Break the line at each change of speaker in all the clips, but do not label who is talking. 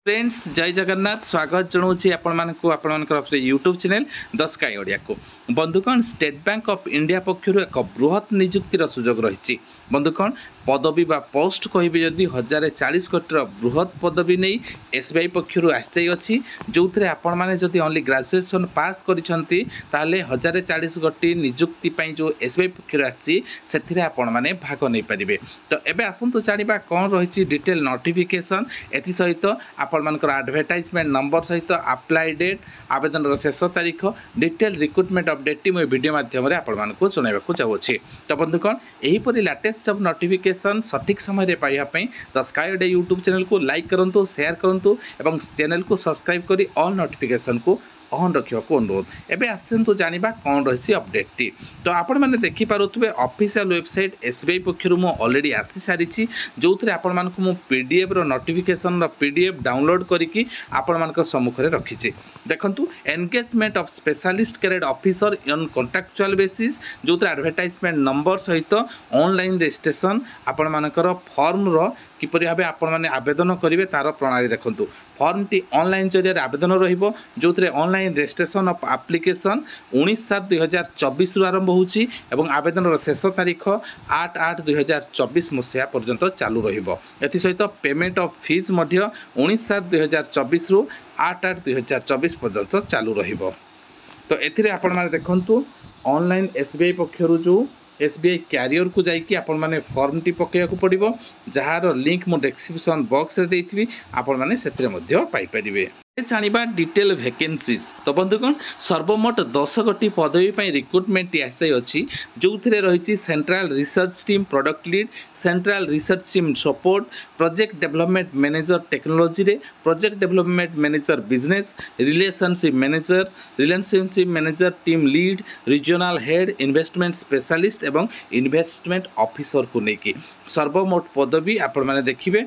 Friends जय जगन्नाथ स्वागत जनाऊँगी आपण YouTube channel the sky Odia को। बंधुगण स्टेट बैंक ऑफ इंडिया पक्षर एक बृहत निजुक्तिर सुजोग रही। बंधुगण पदवी बा पोस्ट कहि जदि 1040 कोटी बृहत पदवी नहीं एसबीआई पक्षर आसी जो थे आपण मैंने जदि ओनली ग्रेजुएशन पास करिसेंती ताले 1040 कोटी निजुक्ति जो एसबीआई पक्षर आसी आपण मैंने भाग नहीं पारे। तो एबे आसंतु जानिबा कौन रही डिटेल नोटिफिकेशन एथि सहित आपनकर एडवर्टाइजमेंट नंबर सहित अप्लाई डेट आवेदन शेष तारीख detail recruitment update T video माध्यम आपको जनाइबा चाहूँगी। तो बंधुगण यहीपरि लेटेस्ट जब नोटिफिकेशन सठिक समय पाइबापी the sky Odia YouTube channel को लाइक करूँ शेयर करूँ और चैनल को सब्सक्राइब करी ऑल नोटिफिकेशन को ऑन रखा अनुरोध। एवं आसतु जाना कौन रही अपडेट टी। तो आपण मैंने देखिपे ऑफिशियल वेबसाइट एसबीआई पक्षर मु ऑलरेडी आसी सारी जो थे आपण मानक मु पीडीएफ रो नोटिफिकेशन रो पीडीएफ डाउनलोड करके आपण मानक सम्मुख में रखी। देखंतु engagement of specialist grade officer on contractual basis जो थे एडवर्टाइजमेंट नंबर सहित ऑनलाइन रजिस्ट्रेशन आपण मानकर फॉर्म रो किपरि भाबे आपण माने आवेदन करेंगे तार प्रणाली देखंतु। फॉर्म टी ऑनलाइन जरिए आवेदन रहिबो जो थे ऑनलाइन रजिस्ट्रेशन ऑफ एप्लिकेशन 19/7/2024 आरंभ होउची एवं आवेदन शेष तारीख 8/8/2024 मसीहा पर्यंत चालू रहिबो। एथि सहित पेमेंट ऑफ फीस मध्य 19/7/2024 रु 8/8/2024 पर्यंत चालू रहिबो। तो एथिरे आपण माने देखंतु ऑनलाइन एसबीआई पक्षरु जो एसबीआई क्यारियर को जाइए आपण माने फॉर्म टी पकेया को पड़िबो जार लिंक मो डिस्क्रिप्शन बॉक्स रे देइथिबी आपण माने सेतरे मध्य पाई परिबे। जानिबा डिटेल वैकेंसीज। तो बंधुगण सर्वमोट 10 गोटी पदवी पर रिक्रुटमेंट आसाई अच्छी जो थे रही central research team product lead central research team support project development manager technology रे project development manager business relationship manager team lead regional head investment specialist एवं इन्वेस्टमेंट ऑफिसर को लेकिन सर्वमोट पदवी आपण माने देखिबे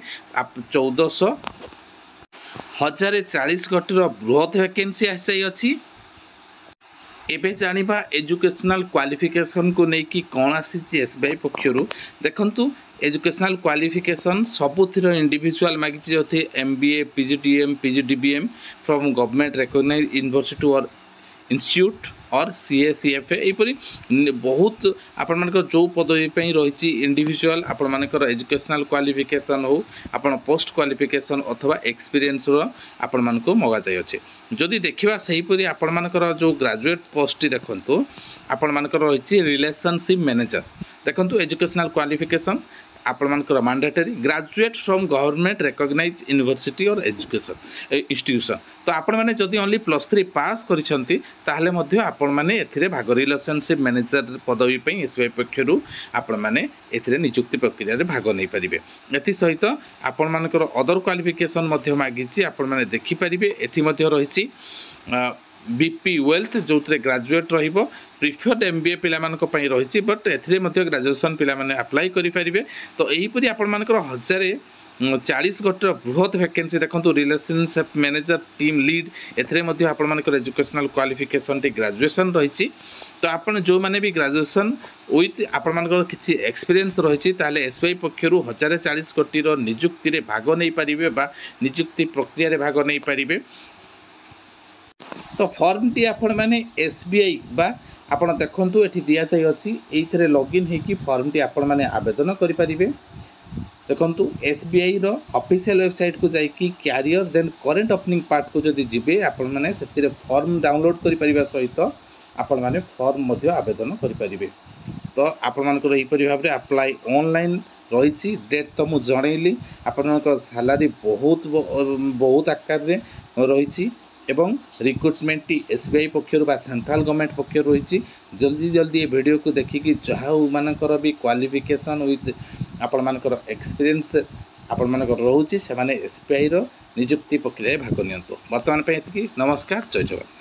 1040 कोटी बृहत वैकेंसी आसाई अच्छी। एबे जानिबा एजुकेशनल क्वालिफिकेशन को लेकिन कौन आसी एसबीआई पक्षर देखंतु एजुकेशनल क्वालिफिकेशन सबुथिर इंडिविजुअल मागिଛି जो थे MBA PGDM PGDBM from government recognised university और इंस्टीट्यूट और सीएसीएफए यहपरी बहुत आपण जो पदवी रही इंडिविजुअल आपण मानकर एजुकेशनल क्वालिफिकेशन हो आपण पोस्ट क्वालिफिकेशन अथवा एक्सपीरियंस आपण मानको मगा जाय अछि। जदि देखिबा सहीपरी आपण मानकर जो ग्रेजुएट पोस्ट देखंतु आपण मानकर रही रिलेशनशिप मैनेजर देखंतु एजुकेशनल क्वालिफिकेशन आपण मानकर mandatory graduate from government recognised university और एजुकेशन इंस्टीट्यूशन। तो आपण माने जदि ओनली +3 पास करिसंती ताहले मध्य आपण माने एथिरे भाग रिलेशनशिप मैनेजर पदवी पे एसबीआई पक्षरु आपण माने एथिरे नियुक्ति प्रक्रिया रे भाग नै परिबे। एथि सहित आपण मानकर अदर क्वालिफिकेशन मध्य मागिछि आपण माने देखि परिबे। एथि मध्य रहिछि बीपी वेल्थ जो थे ग्रेजुएट रहिबो प्रिफर्ड एमबीए पिला मानक पई रहिछि बट एथिरे मध्य ग्रेजुएशन पिला माने अप्लाई करि परिबे। तो एहीपरि आपण मानकर 1040 गोटी बृहत वैकेंसी देखंतु रिलेशनशिप मैनेजर टीम लीड एथिरे मध्य आपण मानकर एजुकेशनल क्वालिफिकेशन टी ग्रेजुएशन रहिछि। तो आपण जो माने भी ग्रेजुएशन विथ आपण मानकर किछि एक्सपीरियंस रहिछि ताले एसबीआई पक्षरु 1040 कोटी रो नियुक्ति रे भाग नै परिबे बा नियुक्ति प्रक्रिया रे भाग नै परिबे। तो फॉर्म टी आपण माने एसबीआई बा आपण देखंतु एठी दिया जाय अछि एइथरे लॉगिन हे कि फॉर्म टी आपण माने आवेदन करि परिबे। देखंतु एसबीआई रो ऑफिशियल वेबसाइट को जाय कि career then current opening part को जदि जिबे आपण माने सेतिरे फॉर्म डाउनलोड करि परिबा सहित आपण माने फॉर्म मध्य आवेदन करि परिबे। तो आपण मानकर एही परि भाबरे अप्लाई ऑनलाइन रही डेट तो मु जणैली आपण सैलरी बहुत आकार रे रही एवं रिक्रुटमेंट टी एसबीआई पक्षर बा सेंट्रल गवर्नमेंट पक्षर रही। जल्दी जल्दी ये वीडियो को देखिकी जहाँ मानकर भी क्वालिफिकेशन विथ आपण मानकर एक्सपीरियंस आपण मानकर रोची से माने एसबीआई रो नियुक्ति प्रक्रिया भाग नियंतु। वर्तमान पे एतिकी नमस्कार जय जगन्नाथ।